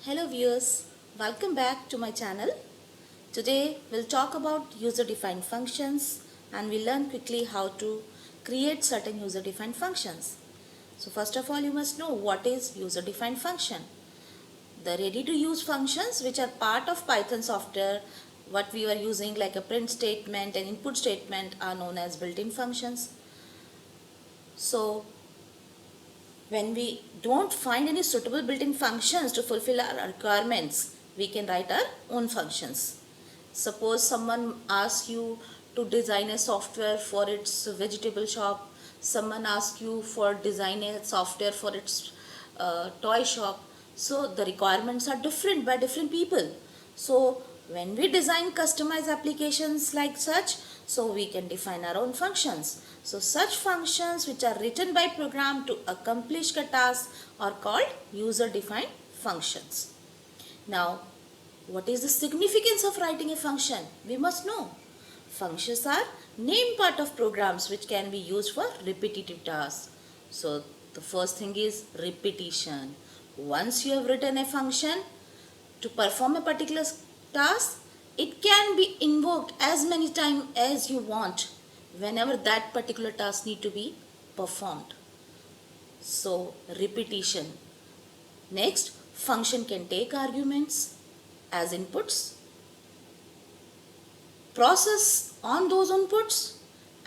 Hello viewers, welcome back to my channel. Today we'll talk about user-defined functions and we'll learn quickly how to create certain user-defined functions. So first of all you must know what is user-defined function. The ready-to-use functions which are part of Python software, what we were using like a print statement and input statement are known as built-in functions. So when we don't find any suitable built-in functions to fulfill our requirements, we can write our own functions. Suppose someone asks you to design a software for its vegetable shop, someone asks you for design a software for its toy shop. So the requirements are different by different people. So when we design customized applications like such, so we can define our own functions. So such functions which are written by program to accomplish a task are called user-defined functions. Now, what is the significance of writing a function? We must know. Functions are named part of programs which can be used for repetitive tasks. So, the first thing is repetition. Once you have written a function to perform a particular task, it can be invoked as many times as you want whenever that particular task need to be performed. So, repetition. Next, function can take arguments as inputs, process on those inputs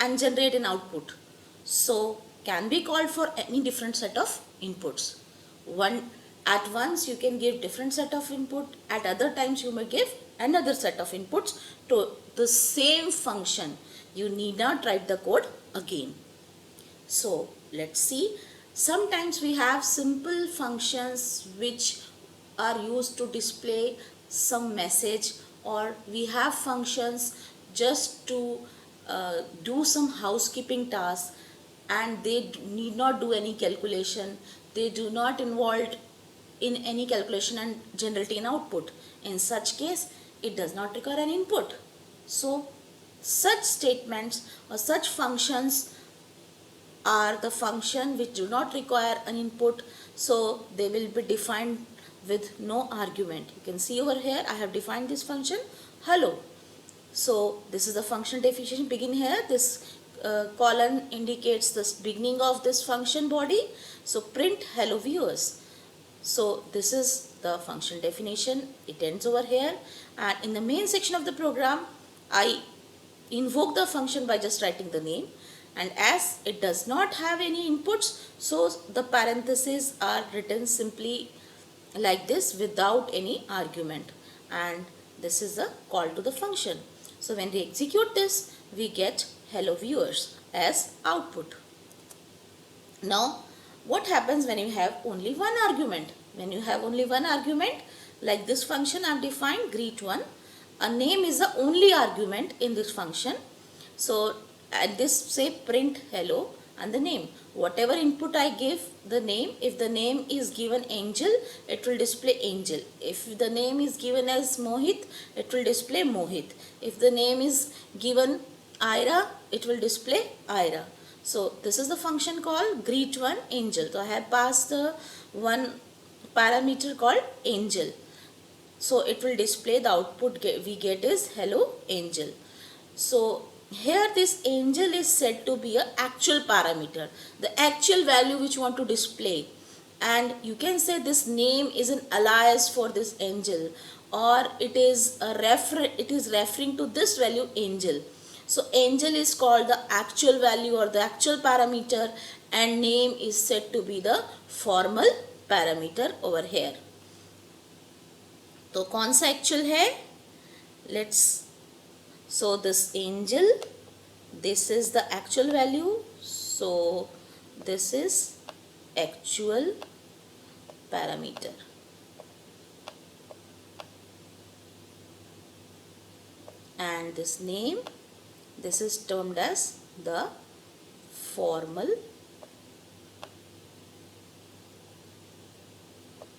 and generate an output. So can be called for any different set of inputs. One at once you can give different set of input, at other times you may give another set of inputs to the same function. You need not write the code again. So let's see. Sometimes we have simple functions which are used to display some message, or we have functions just to do some housekeeping tasks and they need not do any calculation. They do not involve in any calculation and generate an output. In such case, it does not require an input. So such statements or such functions are the function which do not require an input, so they will be defined with no argument. You can see over here I have defined this function hello. So this is the function definition. Begin here. This colon indicates the beginning of this function body. So print hello viewers. So this is the function definition. It ends over here, and in the main section of the program I invoke the function by just writing the name, and as it does not have any inputs, so the parentheses are written simply like this without any argument, and this is the call to the function. So when we execute this, we get hello viewers as output. Now what happens when you have only one argument? When you have only one argument, like this function I have defined greet1, a name is the only argument in this function. So at this say print hello and the name. Whatever input I give the name, if the name is given Angel, it will display Angel. If the name is given as Mohit, it will display Mohit. If the name is given Ira, it will display Ira. So this is the function called greet1 Angel. So I have passed the one parameter called Angel. So it will display the output we get is hello Angel. So here this Angel is said to be an actual parameter, the actual value which you want to display, and you can say this name is an alias for this Angel, or it is referring to this value Angel. So Angel is called the actual value or the actual parameter, and name is said to be the formal parameter over here. तो कौन सा actual है? So this Angel, this is the actual value. So this is actual parameter. And this name, this is termed as the formal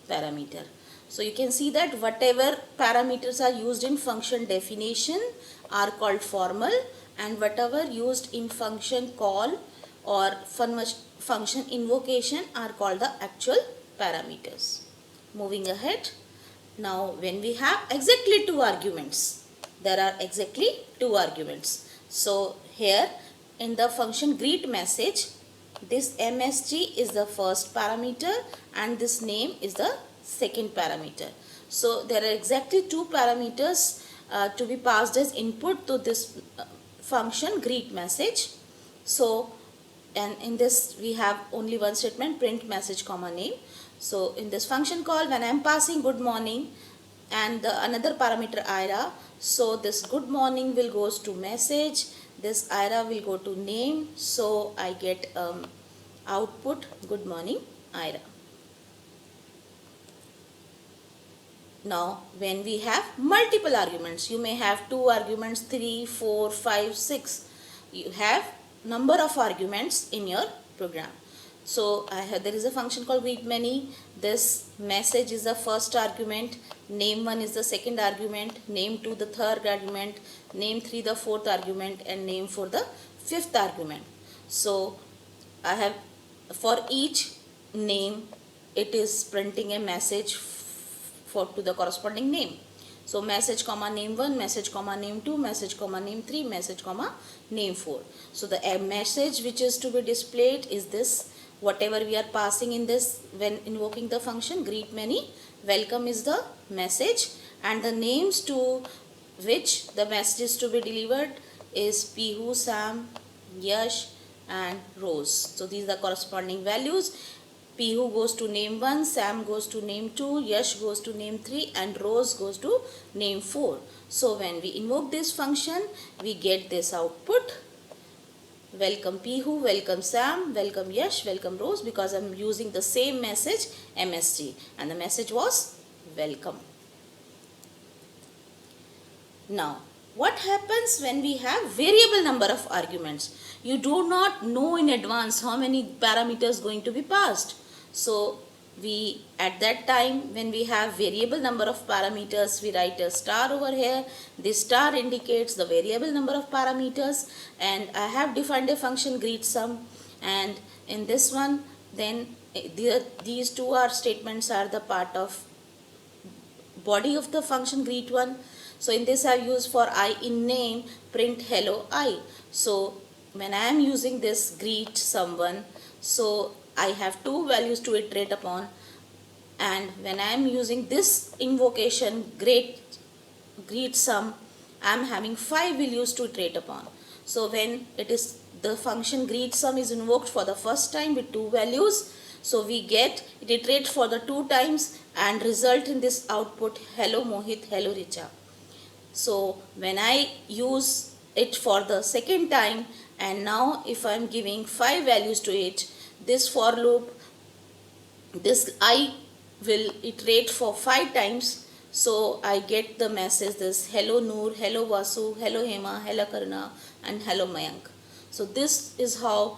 parameter. So you can see that whatever parameters are used in function definition are called formal, and whatever used in function call or function invocation are called the actual parameters. Moving ahead, Now when we have exactly two arguments, there are exactly two arguments. So here in the function greet message, this MSG is the first parameter and this name is the second parameter. So there are exactly two parameters to be passed as input to this function greet message. So and in this we have only one statement, print message comma name. So in this function call, when I am passing good morning and the another parameter ira, so this good morning will goes to message, this ira will go to name, so I get output good morning ira. Now when we have multiple arguments, you may have 2 arguments, 3, 4, 5, 6. You have number of arguments in your program. So there is a function called greet many. This message is the first argument, name 1 is the second argument, name 2 the third argument, name 3 the fourth argument, and name 4 the fifth argument. So I have, for each name it is printing a message to the corresponding name. So message comma name 1, message comma name 2, message comma name 3, message comma name 4. So the message which is to be displayed is this, whatever we are passing in this when invoking the function greet many. Welcome is the message and the names to which the message is to be delivered is Pihu, Sam, Yash and Rose. So these are corresponding values. Pihu goes to name 1, Sam goes to name 2, Yash goes to name 3 and Rose goes to name 4. So when we invoke this function, we get this output. Welcome Pihu, welcome Sam, welcome Yash, welcome Rose, because I am using the same message MSG and the message was welcome. Now what happens when we have variable number of arguments? You do not know in advance how many parameters going to be passed. So we at that time when we have variable number of parameters, we write a star over here. This star indicates the variable number of parameters and I have defined a function greet sum, and in this one then these two are statements are the part of body of the function greet one. So in this I have used for I in name print hello I. So when I am using this greet someone, so I have two values to iterate upon, and when I am using this invocation greet sum, I am having 5 values to iterate upon. So when it is the function greet sum is invoked for the first time with 2 values, so we get it iterates for the 2 times and result in this output hello Mohit, hello Richa. So when I use it for the second time and now if I am giving 5 values to it, this for loop, this I will iterate for 5 times. So I get the message this hello Noor, hello Vasu, hello Hema, hello Karuna and hello Mayank. So this is how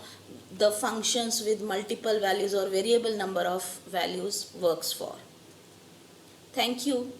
the functions with multiple values or variable number of values works for. Thank you.